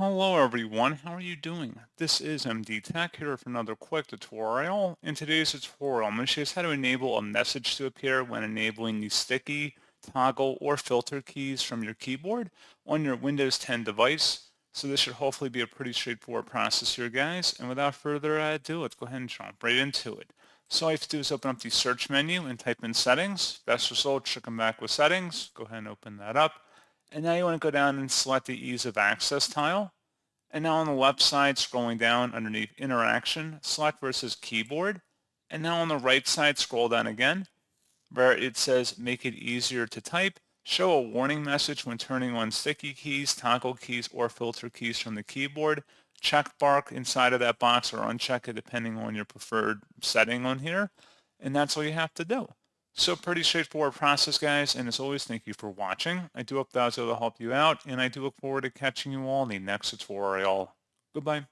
Hello everyone, how are you doing? This is MD Tech here for another quick tutorial. In today's tutorial, I'm going to show you how to enable a message to appear when enabling the sticky, toggle, or filter keys from your keyboard on your Windows 10 device. So this should hopefully be a pretty straightforward process here, guys. And without further ado, let's go ahead and jump right into it. So all you have to do is open up the search menu and type in settings. Best result should come back with settings. Go ahead and open that up. And now you want to go down and select the ease of access tile. And now on the left side, scrolling down underneath interaction, select versus keyboard. And now on the right side, scroll down again, where it says make it easier to type. Show a warning message when turning on sticky keys, toggle keys, or filter keys from the keyboard. Check mark inside of that box or uncheck it depending on your preferred setting on here. And that's all you have to do. So pretty straightforward process, guys. And as always, thank you for watching. I do hope that was able to help you out, and I do look forward to catching you all in the next tutorial. Goodbye.